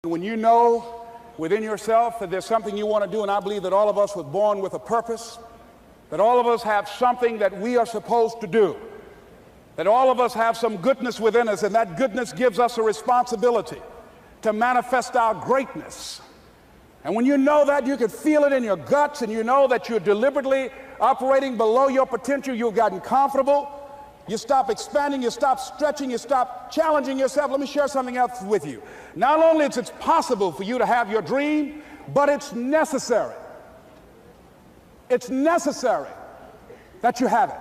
When you know within yourself that there's something you want to do, and I believe that all of us were born with a purpose, that all of us have something that we are supposed to do, that all of us have some goodness within us, and that goodness gives us a responsibility to manifest our greatness. And when you know that, you can feel it in your guts, and you know that you're deliberately operating below your potential, you've gotten comfortable, you stop expanding, you stop stretching, you stop challenging yourself. Let me share something else with you. Not only is it possible for you to have your dream, but it's necessary. It's necessary that you have it,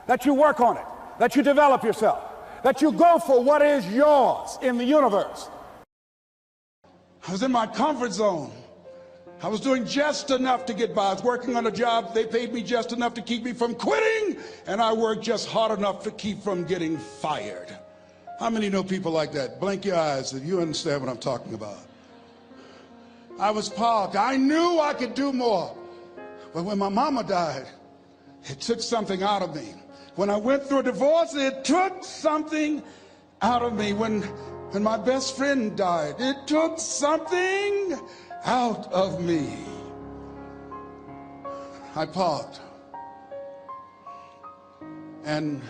that you work on it, that you develop yourself, that you go for what is yours in the universe. I was in my comfort zone. I was doing just enough to get by. I was working on a job. They paid me just enough to keep me from quitting, and I worked just hard enough to keep from getting fired. How many know people like that? Blink your eyes if you understand what I'm talking about. I was parked. I knew I could do more. But when my mama died, it took something out of me. When I went through a divorce, it took something out of me. When my best friend died, it took something out of me. I parked. And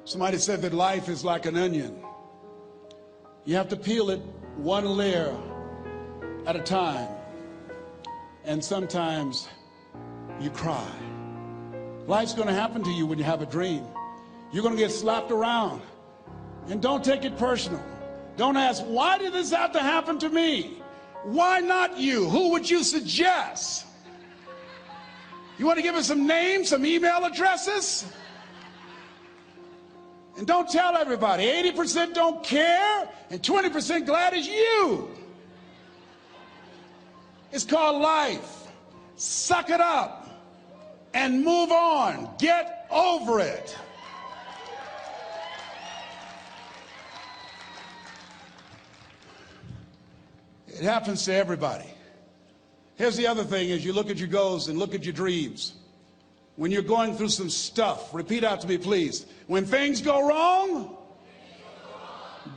somebody said that life is like an onion. You have to peel it one layer at a time. And sometimes you cry. Life's going to happen to you when you have a dream. You're going to get slapped around. And don't take it personal. Don't ask, why did this have to happen to me? Why not you? Who would you suggest? You want to give us some names, some email addresses? And don't tell everybody. 80% don't care, and 20% glad it's you. It's called life. Suck it up and move on. Get over it. It happens to everybody. Here's the other thing: as you look at your goals and look at your dreams, when you're going through some stuff, repeat out to me, please. When things go wrong,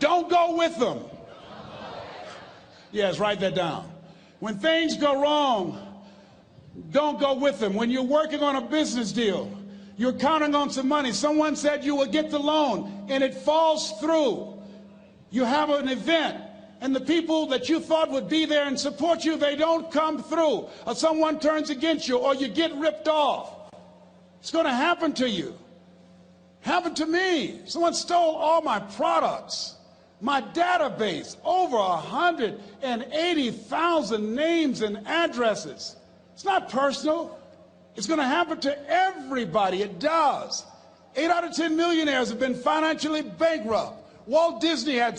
don't go with them. Yes, write that down. When things go wrong, don't go with them. When you're working on a business deal, you're counting on some money. Someone said you will get the loan, and it falls through. You have an event, and the people that you thought would be there and support you, they don't come through. Or someone turns against you, or you get ripped off. It's going to happen to you. Happened to me. Someone stole all my products, my database, over 180,000 names and addresses. It's not personal. It's going to happen to everybody. It does. 8 out of 10 millionaires have been financially bankrupt. Walt Disney had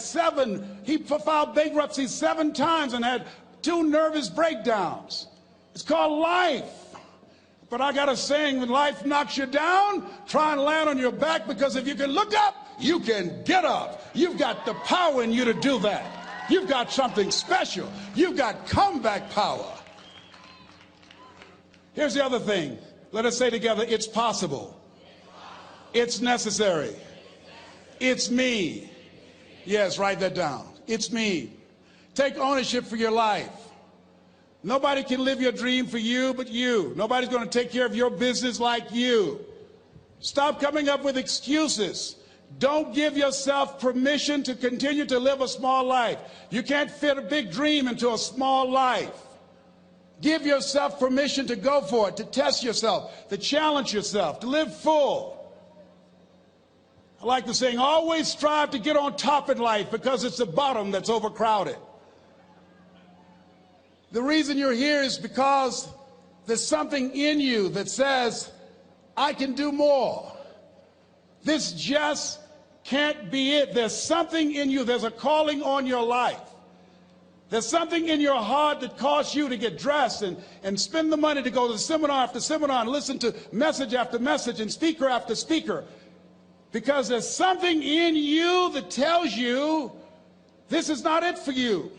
he filed bankruptcy 7 times and had 2 nervous breakdowns. It's called life. But I got a saying: when life knocks you down, try and land on your back, because if you can look up, you can get up. You've got the power in you to do that. You've got something special. You've got comeback power. Here's the other thing. Let us say together, it's possible. It's necessary. It's me. Yes, write that down. It's me. Take ownership for your life. Nobody can live your dream for you but you. Nobody's going to take care of your business like you. Stop coming up with excuses. Don't give yourself permission to continue to live a small life. You can't fit a big dream into a small life. Give yourself permission to go for it, to test yourself, to challenge yourself, to live full. I like the saying, always strive to get on top in life, because it's the bottom that's overcrowded. The reason you're here is because there's something in you that says, I can do more. This just can't be it. There's something in you. There's a calling on your life. There's something in your heart that caused you to get dressed and spend the money to go to seminar after seminar and listen to message after message and speaker after speaker. Because there's something in you that tells you this is not it for you.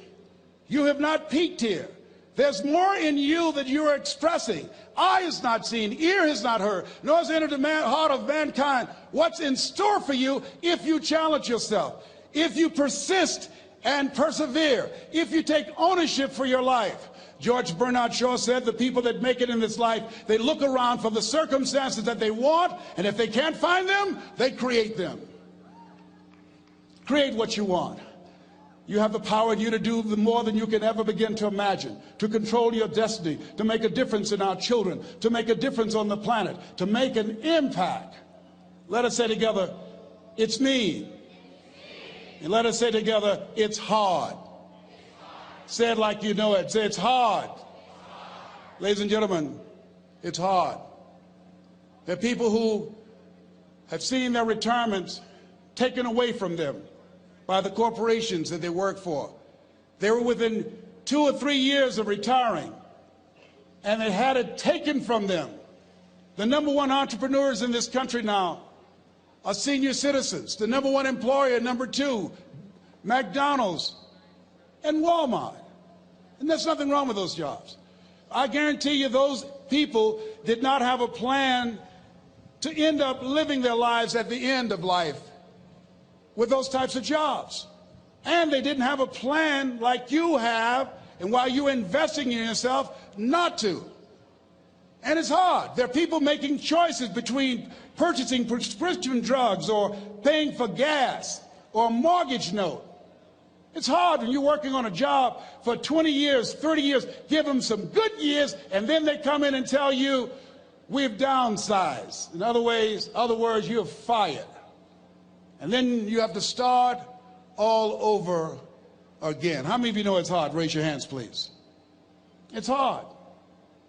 You have not peaked here. There's more in you that you are expressing. Eye has not seen, ear has not heard, nor has entered the heart of mankind what's in store for you if you challenge yourself, if you persist and persevere. If you take ownership for your life. George Bernard Shaw said the people that make it in this life, they look around for the circumstances that they want, and if they can't find them, they create them. Create what you want. You have the power in you to do more than you can ever begin to imagine, to control your destiny, to make a difference in our children, to make a difference on the planet, to make an impact. Let us say together, it's me. And let us say together, it's hard. Say it like you know it. Say it's hard. Ladies and gentlemen, it's hard. There are people who have seen their retirements taken away from them by the corporations that they work for. They were within 2 or 3 years of retiring, and they had it taken from them. The #1 entrepreneurs in this country now are senior citizens. The #1 employer, #2, McDonald's and Walmart. And there's nothing wrong with those jobs. I guarantee you those people did not have a plan to end up living their lives at the end of life with those types of jobs. And they didn't have a plan like you have, and while you're investing in yourself, not to. And it's hard. There are people making choices between purchasing prescription drugs or paying for gas or a mortgage note. It's hard when you're working on a job for 20 years, 30 years, give them some good years, and then they come in and tell you, we've downsized. In other words, you're fired. And then you have to start all over again. How many of you know it's hard? Raise your hands, please. It's hard.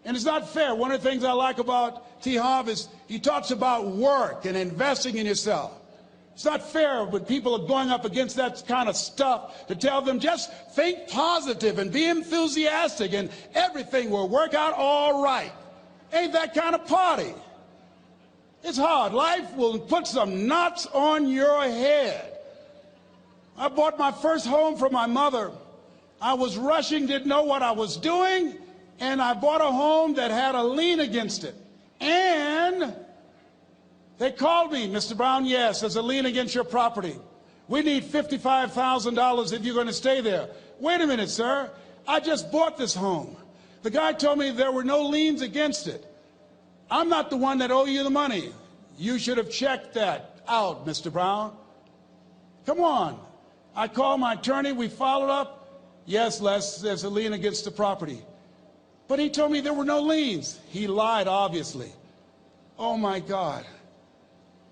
And it's not fair. One of the things I like about T. Harv is he talks about work and investing in yourself. It's not fair when people are going up against that kind of stuff to tell them just think positive and be enthusiastic and everything will work out all right. Ain't that kind of party. It's hard. Life will put some knots on your head. I bought my first home for my mother. I was rushing, didn't know what I was doing, and I bought a home that had a lien against it. And they called me, Mr. Brown, yes, there's a lien against your property. We need $55,000 if you're going to stay there. Wait a minute, sir. I just bought this home. The guy told me there were no liens against it. I'm not the one that owe you the money. You should have checked that out, Mr. Brown. Come on. I called my attorney. We followed up. Yes, Les, there's a lien against the property. But he told me there were no liens. He lied, obviously. Oh, my God.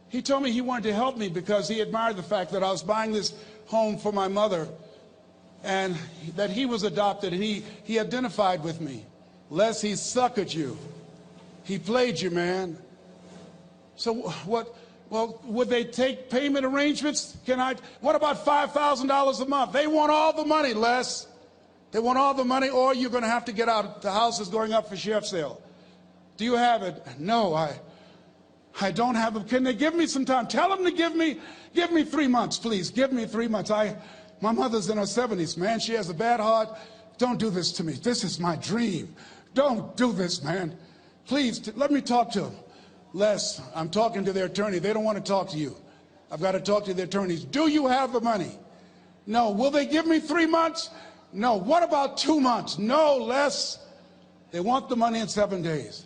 He told me he wanted to help me because he admired the fact that I was buying this home for my mother and that he was adopted, and he identified with me. Les, he suckered you. He played you, man. So what? Well, would they take payment arrangements? What about $5,000 a month? They want all the money, Les. They want all the money, or you're going to have to get out. The house is going up for sheriff sale. Do you have it? No, I don't have it. Can they give me some time? Tell them to give me 3 months, please. Give me 3 months. My mother's in her 70s, man. She has a bad heart. Don't do this to me. This is my dream. Don't do this, man. Please, let me talk to them. Les, I'm talking to their attorney. They don't want to talk to you. I've got to talk to their attorneys. Do you have the money? No. Will they give me 3 months? No. What about 2 months? No, Les. They want the money in 7 days.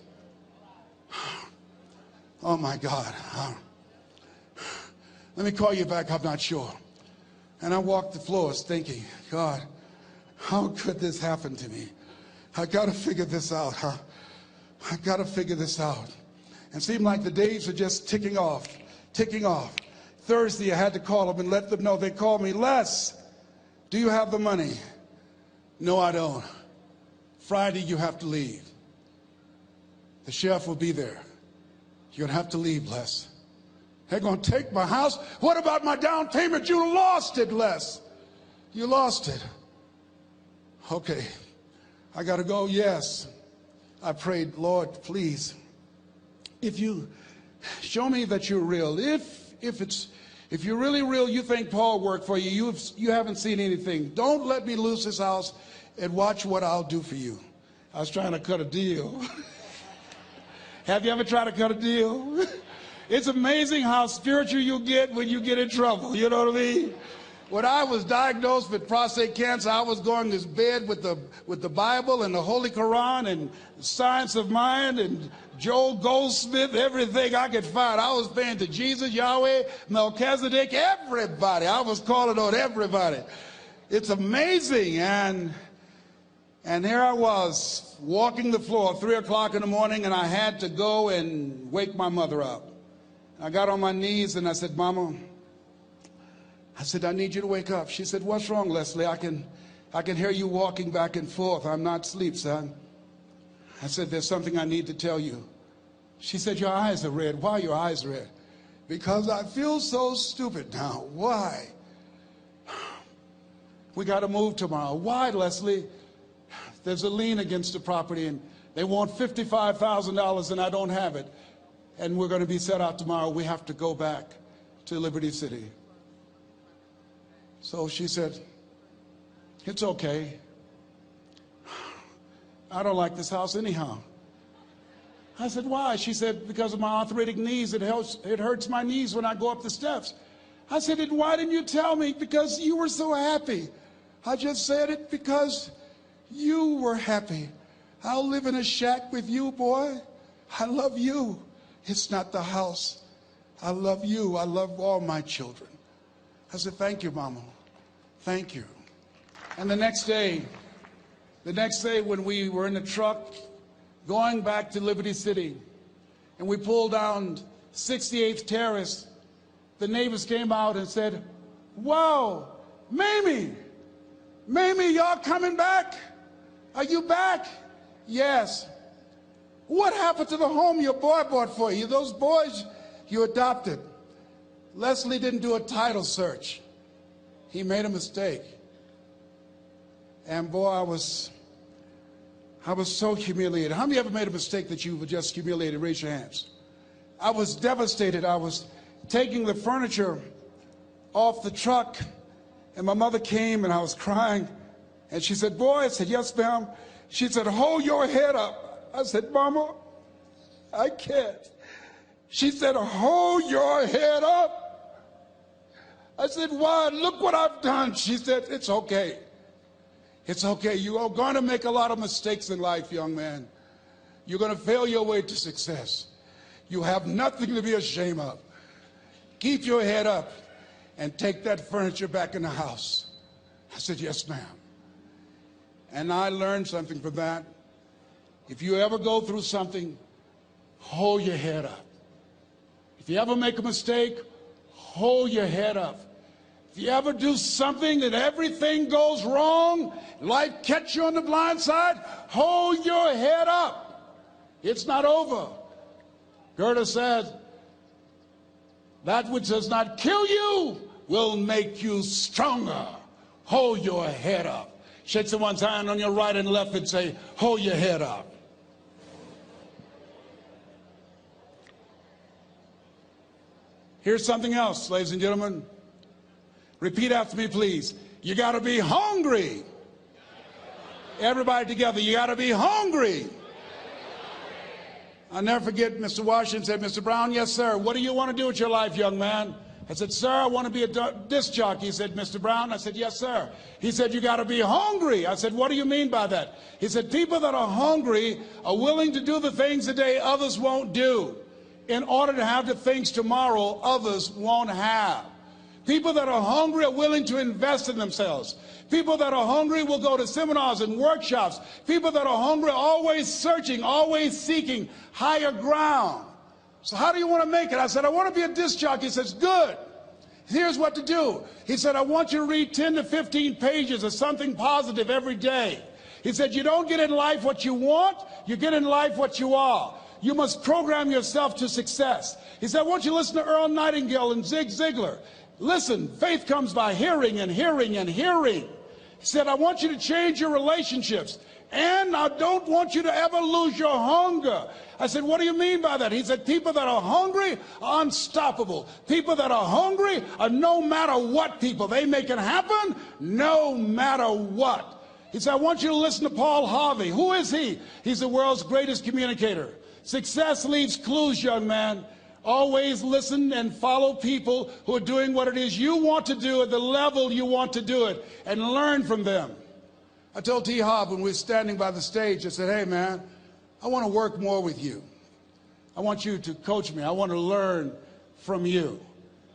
Oh, my God. Let me call you back. I'm not sure. And I walked the floors thinking, God, how could this happen to me? I got to figure this out, huh? I got to figure this out. And it seemed like the days were just ticking off, ticking off. Thursday, I had to call them and let them know. They called me, Les, do you have the money? No, I don't. Friday, you have to leave. The sheriff will be there. You're going to have to leave, Les. They're going to take my house. What about my down payment? You lost it, Les. You lost it. Okay. I got to go. Yes. I prayed, Lord, please, if you show me that you're real, if you're really real, you think Paul worked for you, you haven't seen anything. Don't let me lose this house and watch what I'll do for you. I was trying to cut a deal. Have you ever tried to cut a deal? It's amazing how spiritual you get when you get in trouble. You know what I mean? When I was diagnosed with prostate cancer, I was going to bed with the Bible and the Holy Quran and Science of Mind and Joel Goldsmith, everything I could find. I was praying to Jesus, Yahweh, Melchizedek, everybody. I was calling on everybody. It's amazing. And here I was walking the floor, 3 o'clock in the morning, and I had to go and wake my mother up. I got on my knees and I said, Mama, I said, I need you to wake up. She said, what's wrong, Leslie? I can hear you walking back and forth. I'm not asleep, son. I said, there's something I need to tell you. She said, your eyes are red. Why are your eyes red? Because I feel so stupid now. Why? We got to move tomorrow. Why, Leslie? There's a lien against the property and they want $55,000 and I don't have it. And we're going to be set out tomorrow. We have to go back to Liberty City. So she said, it's okay. I don't like this house anyhow. I said, why? She said, because of my arthritic knees, it hurts my knees when I go up the steps. I said, and why didn't you tell me? Because you were so happy. I just said it because you were happy. I'll live in a shack with you, boy. I love you. It's not the house. I love you. I love all my children. I said, thank you, Mama. Thank you. And the next day when we were in the truck going back to Liberty City and we pulled down 68th Terrace, the neighbors came out and said, wow, Mamie, y'all coming back? Are you back? Yes. What happened to the home your boy bought for you? Those boys you adopted. Leslie didn't do a title search. He made a mistake. And boy, I was so humiliated. How many ever made a mistake that you were just humiliated? Raise your hands. I was devastated. I was taking the furniture off the truck, and my mother came, and I was crying. And she said, boy, I said, yes, ma'am. She said, hold your head up. I said, Mama, I can't. She said, hold your head up. I said, why? Look what I've done. She said, it's okay. It's okay. You are going to make a lot of mistakes in life, young man. You're going to fail your way to success. You have nothing to be ashamed of. Keep your head up and take that furniture back in the house. I said, yes, ma'am. And I learned something from that. If you ever go through something, hold your head up. If you ever make a mistake, hold your head up. If you ever do something that everything goes wrong, life catch you on the blind side, hold your head up. It's not over. Goethe said, that which does not kill you will make you stronger. Hold your head up. Shake someone's hand on your right and left and say, hold your head up. Here's something else, ladies and gentlemen. Repeat after me, please. You got to be hungry. Everybody together, you got to be hungry. I'll never forget Mr. Washington said, Mr. Brown, yes, sir. What do you want to do with your life, young man? I said, sir, I want to be a disc jockey. He said, Mr. Brown? I said, yes, sir. He said, you got to be hungry. I said, what do you mean by that? He said, people that are hungry are willing to do the things today others won't do in order to have the things tomorrow others won't have. People that are hungry are willing to invest in themselves. People that are hungry will go to seminars and workshops. People that are hungry are always searching, always seeking higher ground. So how do you want to make it? I said, I want to be a disc jockey. He says, good. Here's what to do. He said, I want you to read 10 to 15 pages of something positive every day. He said, you don't get in life what you want, you get in life what you are. You must program yourself to success. He said, I want you to listen to Earl Nightingale and Zig Ziglar. Listen, faith comes by hearing and hearing and hearing. He said, I want you to change your relationships. And I don't want you to ever lose your hunger. I said, what do you mean by that? He said, people that are hungry are unstoppable. People that are hungry are no matter what people. They make it happen no matter what. He said, I want you to listen to Paul Harvey. Who is he? He's the world's greatest communicator. Success leaves clues, young man. Always listen and follow people who are doing what it is you want to do at the level you want to do it, and learn from them. I told T. Hobb when we were standing by the stage, I said, hey man, I want to work more with you. I want you to coach me. I want to learn from you.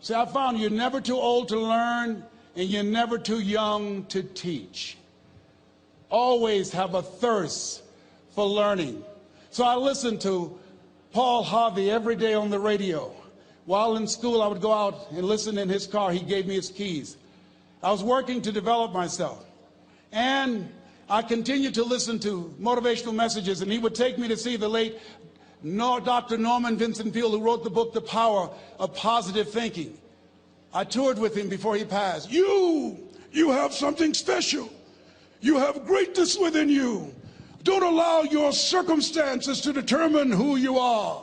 See, I found you're never too old to learn, and you're never too young to teach. Always have a thirst for learning. So I listened to Paul Harvey every day on the radio. While in school, I would go out and listen in his car. He gave me his keys. I was working to develop myself. And I continued to listen to motivational messages, and he would take me to see the late Dr. Norman Vincent Peale, who wrote the book, The Power of Positive Thinking. I toured with him before he passed. You have something special. You have greatness within you. Don't allow your circumstances to determine who you are.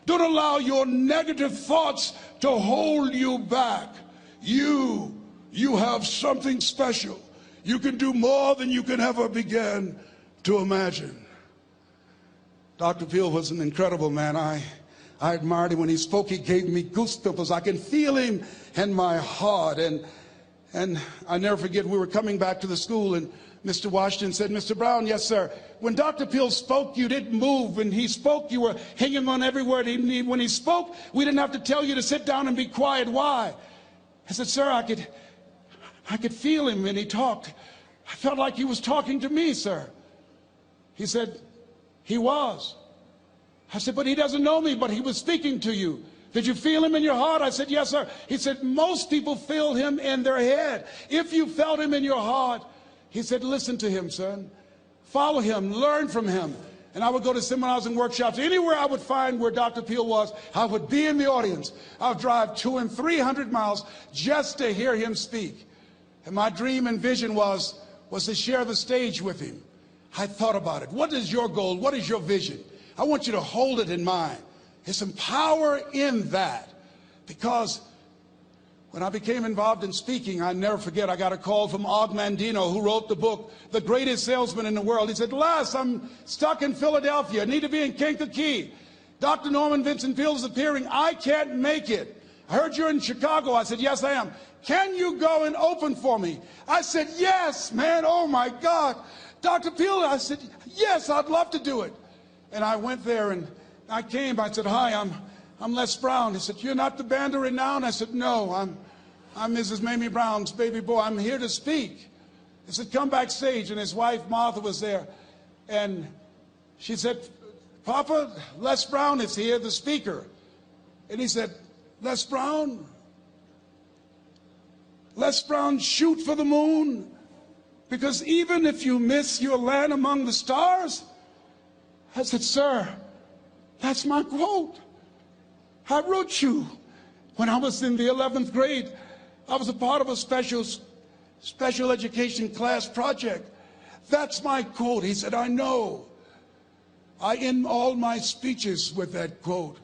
Don't allow your negative thoughts to hold you back. You have something special. You can do more than you can ever begin to imagine. Dr. Peale was an incredible man. I admired him. When he spoke, he gave me goosebumps. I can feel him in my heart. And I never forget, we were coming back to the school, and Mr. Washington said, Mr. Brown, yes, sir. When Dr. Peale spoke, you didn't move. When he spoke, you were hanging on every word. When he spoke, we didn't have to tell you to sit down and be quiet. Why? I said, sir, I could feel him when he talked. I felt like he was talking to me, sir. He said, he was. I said, but he doesn't know me, but he was speaking to you. Did you feel him in your heart? I said, yes, sir. He said, most people feel him in their head. If you felt him in your heart, he said, listen to him, son. Follow him, learn from him. And I would go to seminars and workshops. Anywhere I would find where Dr. Peale was, I would be in the audience. I would drive 200 and 300 miles just to hear him speak. And my dream and vision was to share the stage with him. I thought about it. What is your goal? What is your vision? I want you to hold it in mind. There's some power in that, because when I became involved in speaking, I never forget, I got a call from Og Mandino, who wrote the book, The Greatest Salesman in the World. He said, Les, I'm stuck in Philadelphia. I need to be in Kankakee. Dr. Norman Vincent Peale is appearing. I can't make it. I heard you're in Chicago. I said, yes, I am. Can you go and open for me? I said, yes, man. Oh, my God. Dr. Peale, I said, yes, I'd love to do it. And I went there, and I came. I said, hi, I'm Les Brown. He said, you're not the band of renown? I said, no, I'm Mrs. Mamie Brown's baby boy. I'm here to speak. He said, come backstage. And his wife, Martha, was there. And she said, Papa, Les Brown is here, the speaker. And he said, Les Brown, shoot for the moon. Because even if you miss, you'll land among the stars. I said, sir, that's my quote. I wrote you when I was in the 11th grade. I was a part of a special education class project. That's my quote. He said, I know. I end all my speeches with that quote.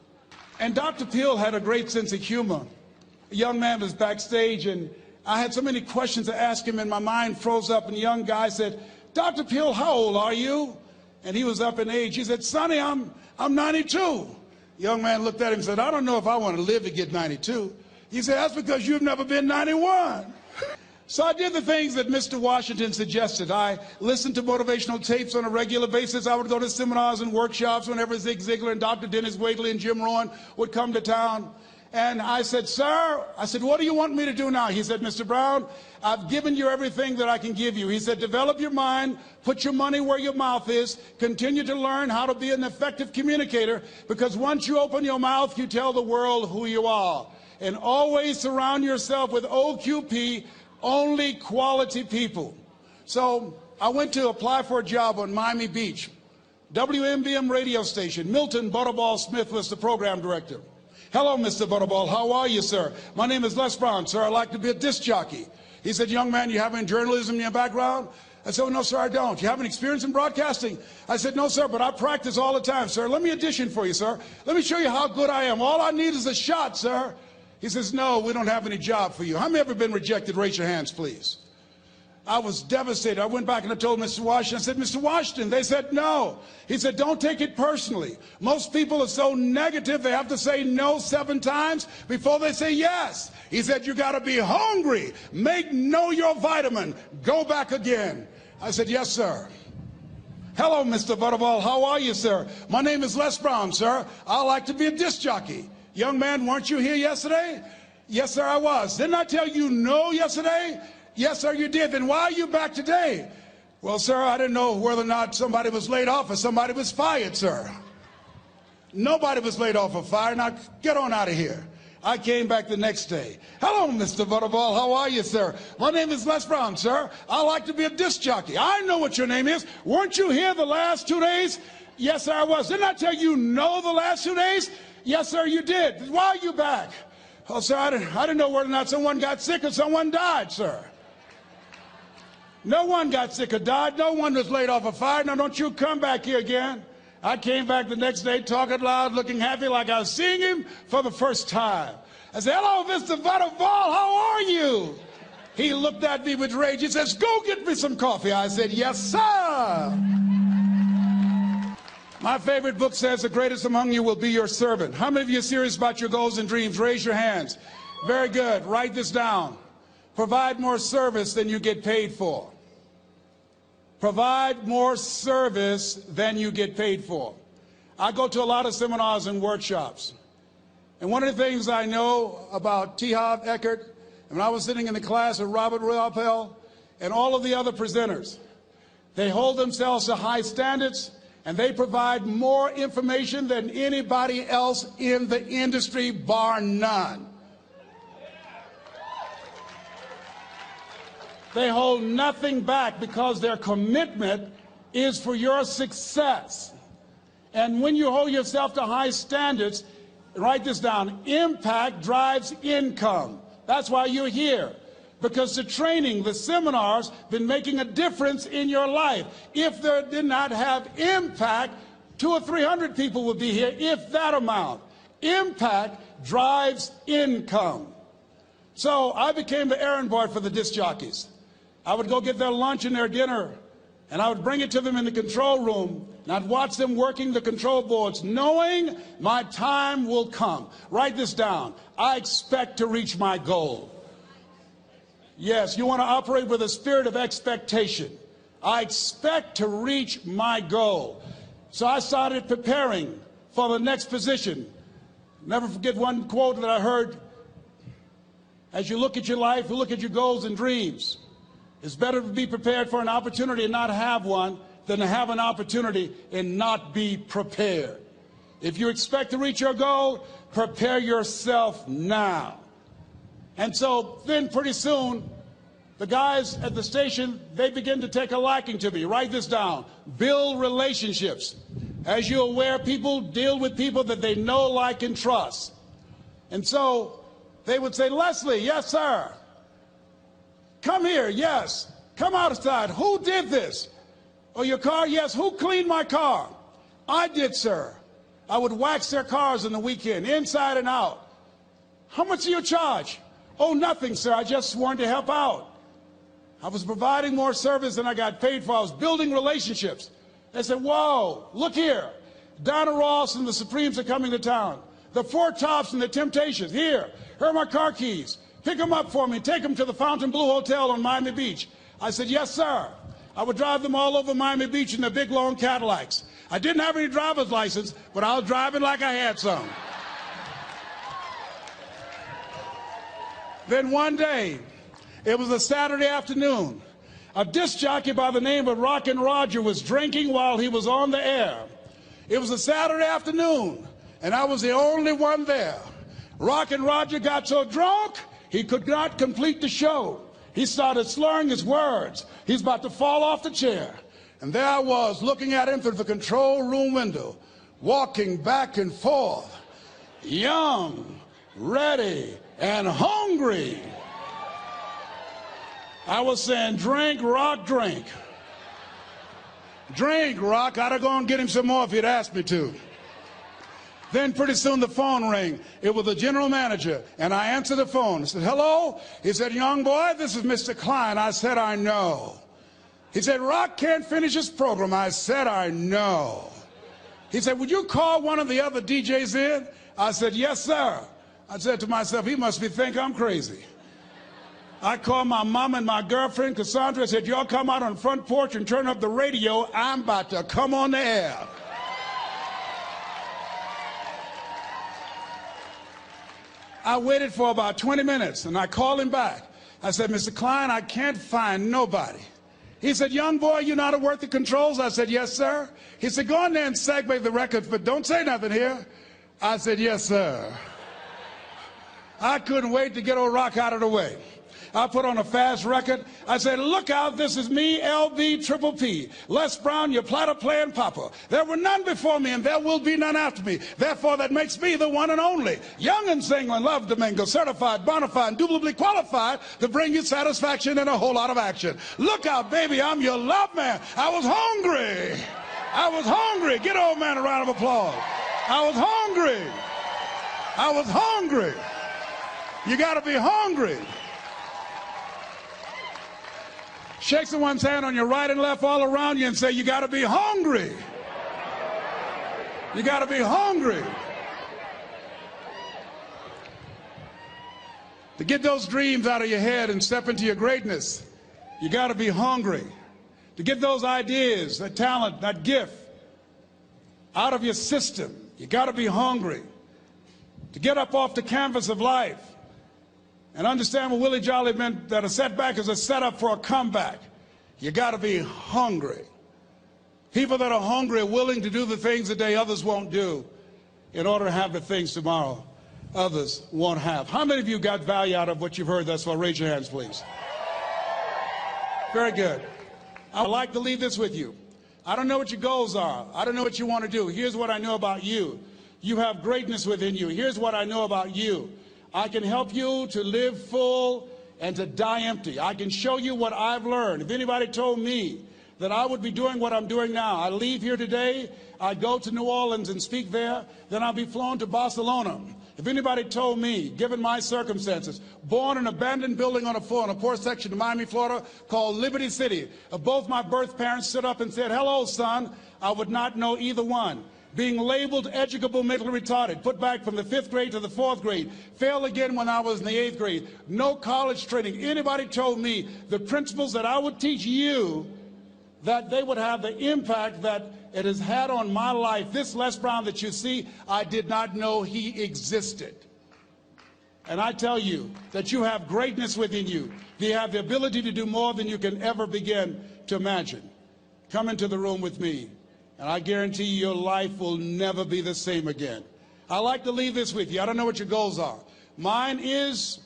And Dr. Peale had a great sense of humor. A young man was backstage, and I had so many questions to ask him, and my mind froze up, and the young guy said, Dr. Peale, how old are you? And he was up in age. He said, Sonny, I'm 92. The young man looked at him and said, I don't know if I want to live to get 92. He said, that's because you've never been 91. So I did the things that Mr. Washington suggested. I listened to motivational tapes on a regular basis. I would go to seminars and workshops whenever Zig Ziglar and Dr. Dennis Waitley and Jim Rohn would come to town. And I said, sir, what do you want me to do now? He said, Mr. Brown, I've given you everything that I can give you. He said, develop your mind, put your money where your mouth is, continue to learn how to be an effective communicator, because once you open your mouth, you tell the world who you are. And always surround yourself with OQP, only quality people. So I went to apply for a job on Miami Beach. WMBM radio station. Milton Butterball Smith was the program director. Hello, Mr. Butterball. How are you, sir? My name is Les Brown, sir. I'd like to be a disc jockey. He said, young man, you have any journalism in your background? I said, oh, no, sir, I don't. You have any experience in broadcasting? I said, no, sir, but I practice all the time, sir. Let me audition for you, sir. Let me show you how good I am. All I need is a shot, sir. He says, no, we don't have any job for you. How many ever been rejected? Raise your hands, please. I was devastated. I went back and I told Mr. Washington, I said, Mr. Washington, they said no. He said, don't take it personally. Most people are so negative, they have to say no 7 times before they say yes. He said, you got to be hungry. Know your vitamin. Go back again. I said, yes, sir. Hello, Mr. Butterball. How are you, sir? My name is Les Brown, sir. I like to be a disc jockey. Young man, weren't you here yesterday? Yes, sir, I was. Didn't I tell you no yesterday? Yes, sir, you did. Then why are you back today? Well, sir, I didn't know whether or not somebody was laid off or somebody was fired, sir. Nobody was laid off or fired. Now, get on out of here. I came back the next day. Hello, Mr. Butterball. How are you, sir? My name is Les Brown, sir. I like to be a disc jockey. I know what your name is. Weren't you here the last 2 days? Yes, sir, I was. Didn't I tell you no the last 2 days? Yes, sir, you did. Why are you back? Oh, sir, I didn't know whether or not someone got sick or someone died, sir. No one got sick or died. No one was laid off or fired. Now, don't you come back here again. I came back the next day talking loud, looking happy like I was seeing him for the first time. I said, hello, Mr. Butterball, how are you? He looked at me with rage. He says, go get me some coffee. I said, yes, sir. My favorite book says, the greatest among you will be your servant. How many of you are serious about your goals and dreams? Raise your hands. Very good. Write this down. Provide more service than you get paid for. Provide more service than you get paid for. I go to a lot of seminars and workshops. And one of the things I know about T. Harv Eckert, and when I was sitting in the class with Robert Ruppel and all of the other presenters, they hold themselves to high standards and they provide more information than anybody else in the industry, bar none. They hold nothing back because their commitment is for your success. And when you hold yourself to high standards, write this down, impact drives income. That's why you're here. Because the training, the seminars, been making a difference in your life. If they did not have impact, 200 or 300 people would be here, if that amount. Impact drives income. So I became the errand boy for the disc jockeys. I would go get their lunch and their dinner, and I would bring it to them in the control room, and I'd watch them working the control boards, knowing my time will come. Write this down. I expect to reach my goal. Yes, you want to operate with a spirit of expectation. I expect to reach my goal. So I started preparing for the next position. Never forget one quote that I heard. As you look at your life, you look at your goals and dreams. It's better to be prepared for an opportunity and not have one than to have an opportunity and not be prepared. If you expect to reach your goal, prepare yourself now. And so then pretty soon, the guys at the station, they begin to take a liking to me. Write this down. Build relationships. As you're aware, people deal with people that they know, like, and trust. And so they would say, Leslie, yes, sir. Come here, yes. Come outside. Who did this? Oh, your car? Yes. Who cleaned my car? I did, sir. I would wax their cars on the weekend, inside and out. How much do you charge? Oh, nothing, sir. I just wanted to help out. I was providing more service than I got paid for. I was building relationships. They said, whoa, look here. Donna Ross and the Supremes are coming to town. The Four Tops and the Temptations. Here are my car keys. Pick them up for me. Take them to the Fontainebleau Hotel on Miami Beach. I said, yes, sir. I would drive them all over Miami Beach in their big, long Cadillacs. I didn't have any driver's license, but I was driving like I had some. Then one day, it was a Saturday afternoon, a disc jockey by the name of Rockin' Roger was drinking while he was on the air. It was a Saturday afternoon, and I was the only one there. Rockin' Roger got so drunk, he could not complete the show. He started slurring his words. He's about to fall off the chair. And there I was, looking at him through the control room window, walking back and forth, young, ready, and hungry. I was saying, drink, Rock, drink. Drink, Rock. I'd have gone and get him some more if he'd asked me to. Then pretty soon the phone rang. It was the general manager, and I answered the phone. I said, hello? He said, young boy, this is Mr. Klein. I said, I know. He said, Rock can't finish his program. I said, I know. He said, would you call one of the other DJs in? I said, yes, sir. I said to myself, he must think I'm crazy. I called my mom and my girlfriend, Cassandra. I said, y'all come out on the front porch and turn up the radio. I'm about to come on the air. I waited for about 20 minutes, and I called him back. I said, Mr. Klein, I can't find nobody. He said, young boy, you know how to work the controls? I said, yes, sir. He said, go in there and segue the record, but don't say nothing here. I said, yes, sir. I couldn't wait to get old Rock out of the way. I put on a fast record. I said, look out, this is me, LB Triple P. Les Brown, your platter playing papa. There were none before me, and there will be none after me. Therefore, that makes me the one and only. Young and single and love Domingo, certified, bona fide, indubitably qualified to bring you satisfaction and a whole lot of action. Look out, baby, I'm your love man. I was hungry. I was hungry. Get old man a round of applause. I was hungry. I was hungry. You got to be hungry. Shake someone's hand on your right and left all around you and say, you got to be hungry. You got to be hungry. To get those dreams out of your head and step into your greatness, you got to be hungry. To get those ideas, that talent, that gift out of your system, you got to be hungry. To get up off the canvas of life and understand what Willie Jolly meant, that a setback is a setup for a comeback. You got to be hungry. People that are hungry are willing to do the things today others won't do in order to have the things tomorrow others won't have. How many of you got value out of what you've heard thus far? Raise your hands, please. Very good. I'd like to leave this with you. I don't know what your goals are. I don't know what you want to do. Here's what I know about you. You have greatness within you. Here's what I know about you. I can help you to live full and to die empty. I can show you what I've learned. If anybody told me that I would be doing what I'm doing now, I leave here today, I go to New Orleans and speak there, then I'll be flown to Barcelona. If anybody told me, given my circumstances, born in an abandoned building on a poor section of Miami, Florida, called Liberty City, both my birth parents stood up and said, hello, son, I would not know either one. Being labeled educable mentally retarded, put back from the 5th grade to the 4th grade, failed again when I was in the 8th grade, no college training. Anybody told me the principles that I would teach you, that they would have the impact that it has had on my life. This Les Brown that you see, I did not know he existed. And I tell you that you have greatness within you. You have the ability to do more than you can ever begin to imagine. Come into the room with me. And I guarantee you your life will never be the same again. I like to leave this with you. I don't know what your goals are. Mine is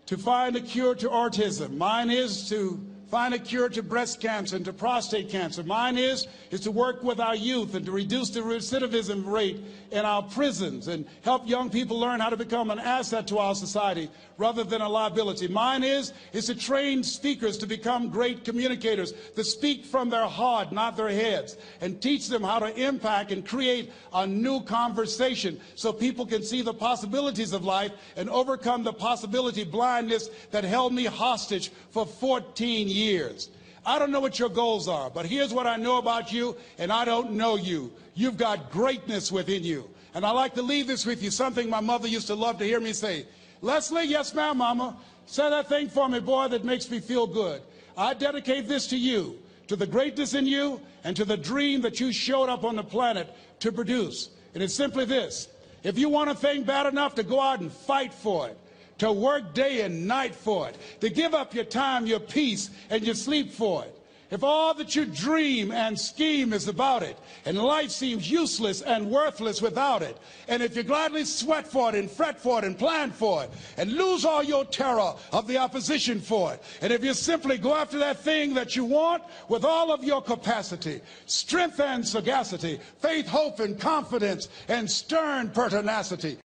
to find a cure to autism. Mine is to find a cure to breast cancer and to prostate cancer. Mine is to work with our youth and to reduce the recidivism rate in our prisons and help young people learn how to become an asset to our society rather than a liability. Mine is to train speakers to become great communicators, to speak from their heart, not their heads, and teach them how to impact and create a new conversation so people can see the possibilities of life and overcome the possibility blindness that held me hostage for 14 years. I don't know what your goals are, but here's what I know about you, and I don't know you. You've got greatness within you. And I like to leave this with you, something my mother used to love to hear me say. Leslie, yes ma'am, mama. Say that thing for me, boy, that makes me feel good. I dedicate this to you, to the greatness in you, and to the dream that you showed up on the planet to produce. And it's simply this. If you want a thing bad enough to go out and fight for it, to work day and night for it, to give up your time, your peace, and your sleep for it. If all that you dream and scheme is about it, and life seems useless and worthless without it, and if you gladly sweat for it and fret for it and plan for it, and lose all your terror of the opposition for it, and if you simply go after that thing that you want with all of your capacity, strength and sagacity, faith, hope, and confidence, and stern pertinacity,